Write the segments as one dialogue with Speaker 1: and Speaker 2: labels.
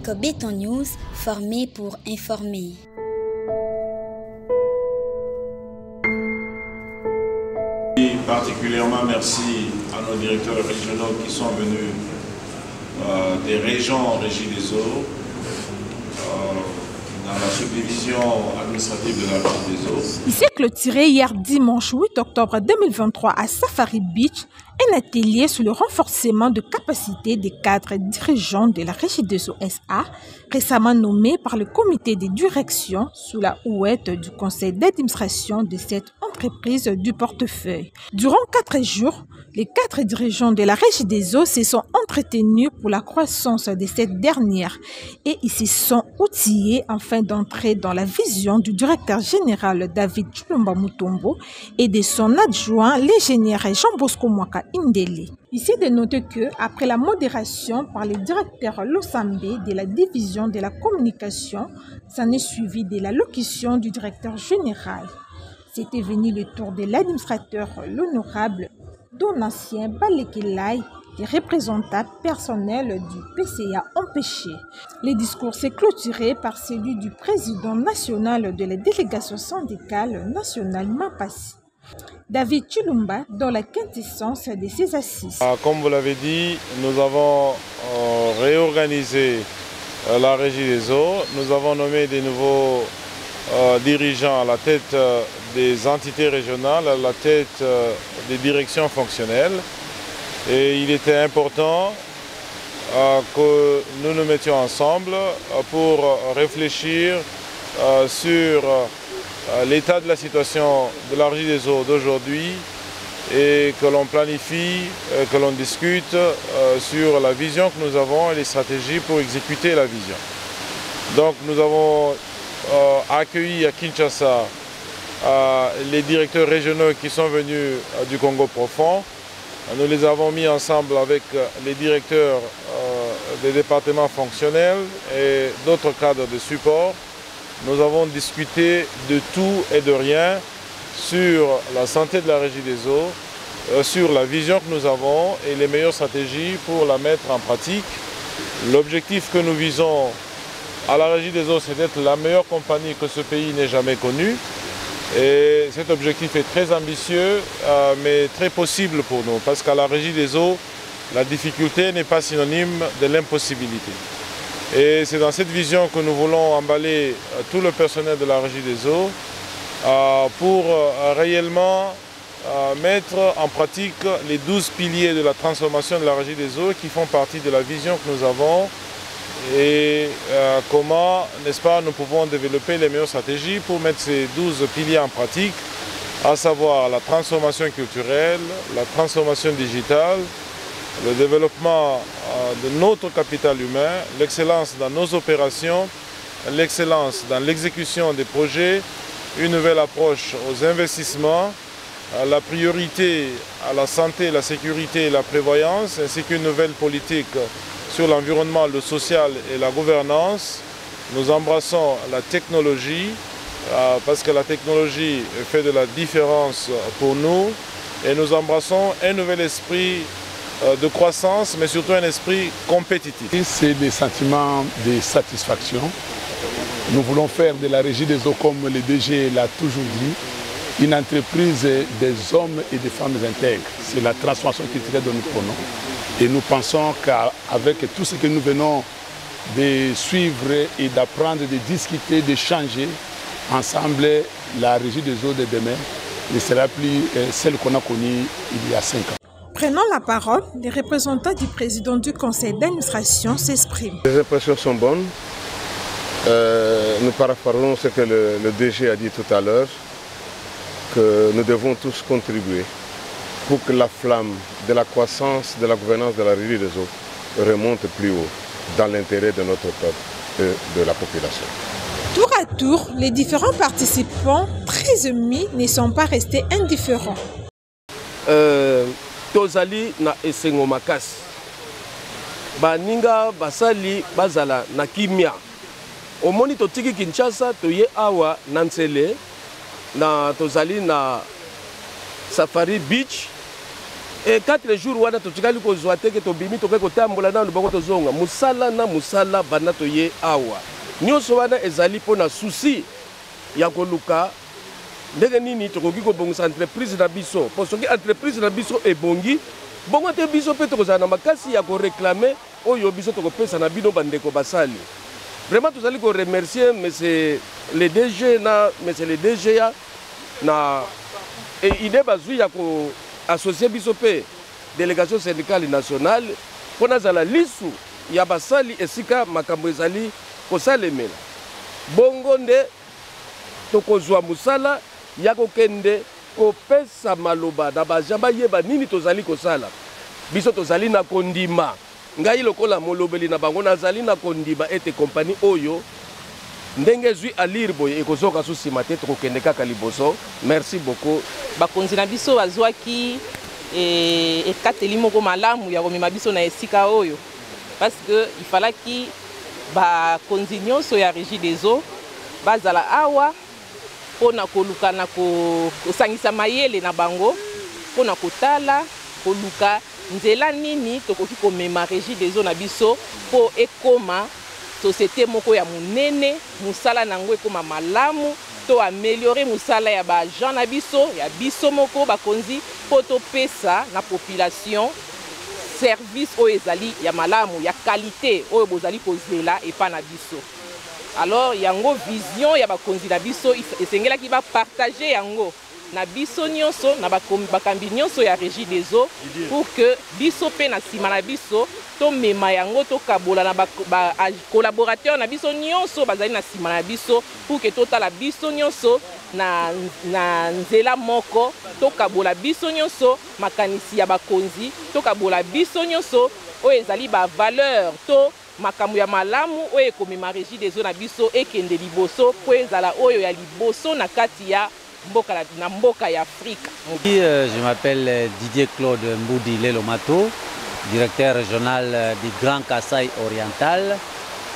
Speaker 1: avec Béton News, formé pour informer.
Speaker 2: Particulièrement merci à nos directeurs régionaux qui sont venus des régions en régie des eaux, dans la subdivision administrative de la régie des eaux.
Speaker 3: Il s'est clôturé hier dimanche 8 octobre 2023 à Safari Beach, un atelier sur le renforcement de capacité des cadres dirigeants de la régie des eaux SA, récemment nommé par le comité de direction sous la houlette du conseil d'administration de cette entreprise du portefeuille. Durant 4 jours, les 4 dirigeants de la régie des eaux se sont entretenus pour la croissance de cette dernière et ils se sont outillés afin d'entrer dans la vision du directeur général David Chulumba Mutombo et de son adjoint, l'ingénieur Jean Bosco Mwaka Indele. Ici de noter que, après la modération par le directeur Losambe de la division de la communication, s'en est suivi de la locution du directeur général. C'était venu le tour de l'administrateur, l'honorable Donatien Balekelai, des représentants personnels du PCA empêchés. Le discours s'est clôturé par celui du président national de la délégation syndicale nationale MAPASI, David Chulumba, dans la quintessence de ses assises.
Speaker 4: Comme vous l'avez dit, nous avons réorganisé la régie des eaux. Nous avons nommé des nouveaux dirigeants à la tête des entités régionales, à la tête des directions fonctionnelles. Et il était important que nous nous mettions ensemble pour réfléchir sur l'état de la situation de la régie des eaux d'aujourd'hui et que l'on planifie, que l'on discute sur la vision que nous avons et les stratégies pour exécuter la vision. Donc nous avons accueilli à Kinshasa les directeurs régionaux qui sont venus du Congo profond. Nous les avons mis ensemble avec les directeurs des départements fonctionnels et d'autres cadres de support. Nous avons discuté de tout et de rien sur la santé de la régie des eaux, sur la vision que nous avons et les meilleures stratégies pour la mettre en pratique. L'objectif que nous visons à la régie des eaux, c'est d'être la meilleure compagnie que ce pays n'ait jamais connue. Et cet objectif est très ambitieux, mais très possible pour nous, parce qu'à la régie des eaux, la difficulté n'est pas synonyme de l'impossibilité. Et c'est dans cette vision que nous voulons emballer tout le personnel de la régie des eaux pour réellement mettre en pratique les 12 piliers de la transformation de la régie des eaux qui font partie de la vision que nous avons et comment, n'est-ce pas, nous pouvons développer les meilleures stratégies pour mettre ces 12 piliers en pratique, à savoir la transformation culturelle, la transformation digitale, le développement de notre capital humain, l'excellence dans nos opérations, l'excellence dans l'exécution des projets, une nouvelle approche aux investissements, la priorité à la santé, la sécurité et la prévoyance, ainsi qu'une nouvelle politique sur l'environnement, le social et la gouvernance. Nous embrassons la technologie parce que la technologie fait de la différence pour nous et nous embrassons un nouvel esprit de croissance, mais surtout un esprit compétitif.
Speaker 5: C'est des sentiments de satisfaction. Nous voulons faire de la régie des eaux, comme le DG l'a toujours dit, une entreprise des hommes et des femmes intègres. C'est la transformation culturelle dont nous prenons. Et nous pensons qu'avec tout ce que nous venons de suivre et d'apprendre, de discuter, d'échanger ensemble, la régie des eaux de demain ne sera plus celle qu'on a connue il y a 5 ans.
Speaker 3: Prenant la parole, les représentants du président du conseil d'administration s'expriment.
Speaker 6: Les impressions sont bonnes. Nous paraphrasons ce que le DG a dit tout à l'heure, que nous devons tous contribuer pour que la flamme de la croissance, de la gouvernance de la régie des eaux remonte plus haut dans l'intérêt de notre peuple et de la population.
Speaker 3: Tour à tour, les différents participants très émis ne sont pas restés indifférents.
Speaker 7: Tozali na esengo makasi. Baninga basali bazala na kimia. Omoni totiki Kinshasa toye awa nansele na tozali na Safari Beach Et 4 jours wana totikali kozwa te ke tobimi toke kotambola na lubango tozonga musala na musala bana toye awa nyonso wana ezali pona souci ya koluka ndenge nini tokoki kobongisa entreprise na biso po soki entreprise na biso ebongi bongo te biso pe tokozala na makasi ya koreklame oyo biso tokopesa na bino bandeko basali. Vraiment tozali ko remercier monsieur le DG na monsieur le DGA na idée bazui ya ko associé biso pe délégation syndicale nationale pour nazala lisu ya basali esika makambo ezali kosalemela bongo nde tokozwa musala ya kokende kopesa maloba na bajamba yeba nini tozali kosala biso tozali na kondima ngai lokola molobeli na bango nazali na kondima ete kompani oyo ndenge zwi alire boye ekozoka susima te tokokende kaka liboso. Merci beaucoup.
Speaker 8: Bakonzi na biso bazwaki ekateli moko malamu ya komema biso na esika oyo parce que il falaki bakonzi nyonso ya Régie des Eaux bazala awa pona koluka na kosangisa mayele na bango pona kotala koluka nzela nini tokoki komema Régie des Eaux na biso po ekoma société moko ya munene musala nango ekoma malamu to améliorer musala ya ba agent na biso ya biso moko bakonzi po to pesa na population service oyo ezali ya malamu ya qualité oyo bozali kozela epa na biso. Alors yango vision ya bakonzi na biso esengelaki ba partager yango na biso nyonso na bakambi nyonso ya Régie des Eaux pour que biso pe na sima na biso to mema yango to kabola na ba collaborateur na biso nyonso bazali na sima na biso pour que totala biso nyonso na nzela moko to kabola biso nyonso makanisi ya bakonzi to kabola biso nyonso oyo ezali ba valeur to makambo ya malamu oyo ekomema Régie des Eaux na biso ekende liboso po ezala oyo ya liboso na kati ya mboka ya Afrika.
Speaker 9: Je m'appelle Didier Claude Mboudi Lelomato, directeur régional du Grand Kasaï Oriental.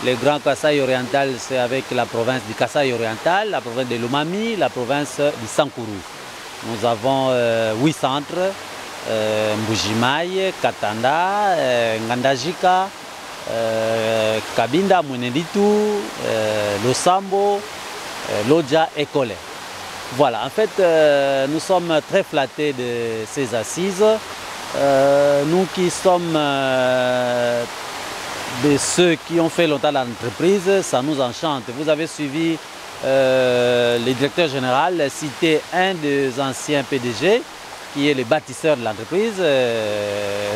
Speaker 9: Le Grand Kasaï Oriental, c'est avec la province du Kasaï Oriental, la province de Lomami, la province du Sankourou. Nous avons 8 centres, Mbujimaï, Katanda, Ngandajika, Kabinda, Mweneditu, Losambo, Lodja et Kole. Voilà, en fait, nous sommes très flattés de ces assises. Nous qui sommes de ceux qui ont fait longtemps l'entreprise, ça nous enchante. Vous avez suivi le directeur général citer un des anciens PDG, qui est le bâtisseur de l'entreprise,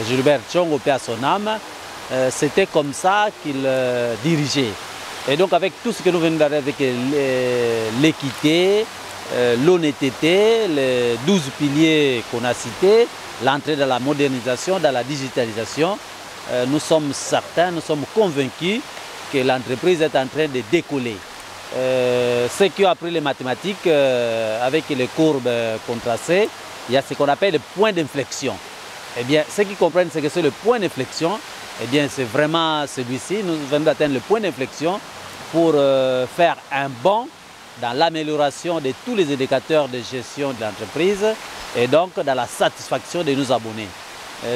Speaker 9: Gilbert Tchongo, paix à son âme. C'était comme ça qu'il dirigeait. Et donc avec tout ce que nous venons d'arriver avec l'équité, l'honnêteté, les 12 piliers qu'on a cités, l'entrée dans la modernisation, dans la digitalisation, nous sommes certains, nous sommes convaincus que l'entreprise est en train de décoller. Ceux qui ont appris les mathématiques avec les courbes contrastées, il y a ce qu'on appelle le point d'inflexion. Eh bien, ceux qui comprennent ce que c'est le point d'inflexion, eh bien, c'est vraiment celui-ci. Nous venons d'atteindre le point d'inflexion pour faire un bond dans l'amélioration de tous les indicateurs de gestion de l'entreprise et donc dans la satisfaction de nos abonnés.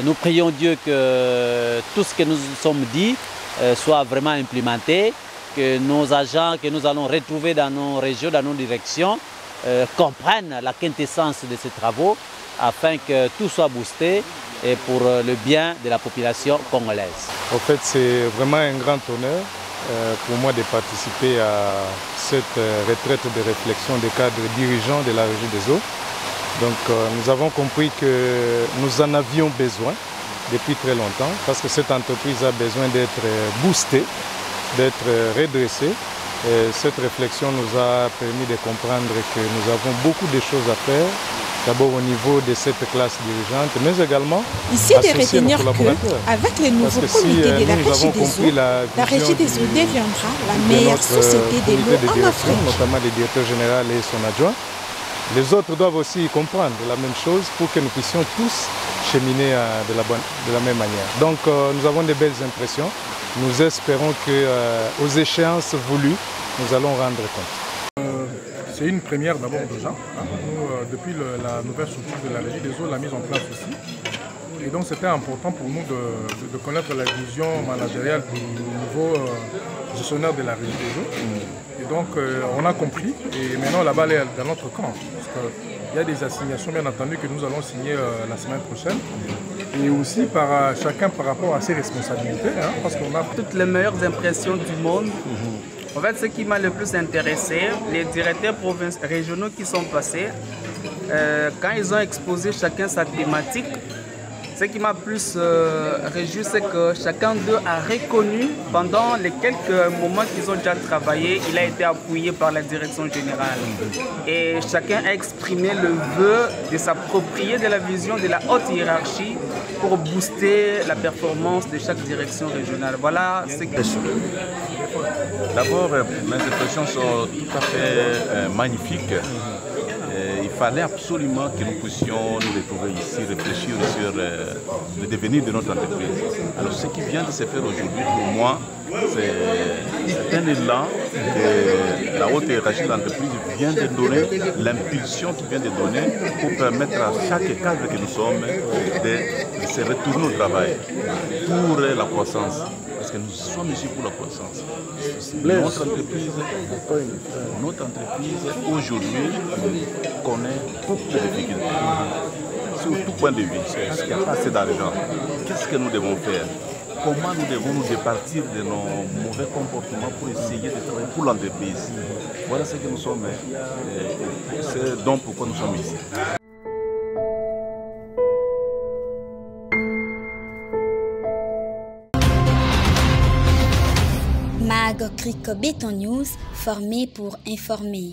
Speaker 9: Nous prions Dieu que tout ce que nous sommes dit soit vraiment implémenté, que nos agents que nous allons retrouver dans nos régions, dans nos directions, comprennent la quintessence de ces travaux afin que tout soit boosté et pour le bien de la population congolaise.
Speaker 4: En fait, c'est vraiment un grand honneur pour moi de participer à cette retraite de réflexion des cadres dirigeants de la Régie des Eaux. Donc nous avons compris que nous en avions besoin depuis très longtemps parce que cette entreprise a besoin d'être boostée, d'être redressée. Et cette réflexion nous a permis de comprendre que nous avons beaucoup de choses à faire. D'abord au niveau de cette classe dirigeante, mais également
Speaker 3: ici de retenir qu'avec les nouveaux comités de la Régie des Eaux, la Régie des Eaux deviendra la meilleure société de l'eau en Afrique.
Speaker 4: Notamment le directeur général et son adjoint. Les autres doivent aussi comprendre la même chose pour que nous puissions tous cheminer de la même manière. Donc nous avons de belles impressions. Nous espérons qu'aux échéances voulues, nous allons rendre compte.
Speaker 10: C'est une première d'abord déjà. Nous, depuis la nouvelle structure de la Régie des Eaux, la mise en place aussi, Et donc c'était important pour nous de connaître la vision managériale du nouveau gestionnaire de la régie des eaux. Et donc on a compris et maintenant la balle est dans notre camp. Parce qu'il y a des assignations bien entendu que nous allons signer la semaine prochaine. Et aussi chacun par rapport à ses responsabilités. Hein, parce qu'on a
Speaker 11: toutes les meilleures impressions du monde. En fait, ce qui m'a le plus intéressé, les directeurs régionaux qui sont passés, quand ils ont exposé chacun sa thématique, ce qui m'a plus réjoui, c'est que chacun d'eux a reconnu, pendant les quelques moments qu'ils ont déjà travaillé, il a été appuyé par la direction générale. Et chacun a exprimé le vœu de s'approprier de la vision de la haute hiérarchie pour booster la performance de chaque direction régionale. Voilà ce que...
Speaker 12: D'abord, mes impressions sont tout à fait magnifiques. Il fallait absolument que nous puissions nous retrouver ici, réfléchir sur le devenir de notre entreprise. Alors ce qui vient de se faire aujourd'hui, pour moi, c'est un élan que la haute hiérarchie de l'entreprise vient de donner, l'impulsion qu'il vient de donner pour permettre à chaque cadre que nous sommes de se retourner au travail pour la croissance. Parce que nous sommes ici pour la croissance. Notre entreprise aujourd'hui connaît beaucoup de difficultés. Sur tout point de vue, parce qu'il n'y a pas assez d'argent. Qu'est-ce que nous devons faire? Comment nous devons nous départir de nos mauvais comportements pour essayer de travailler pour l'entreprise? Voilà ce que nous sommes. C'est donc pourquoi nous sommes ici.
Speaker 1: Mag Crico Béton News, formé pour informer.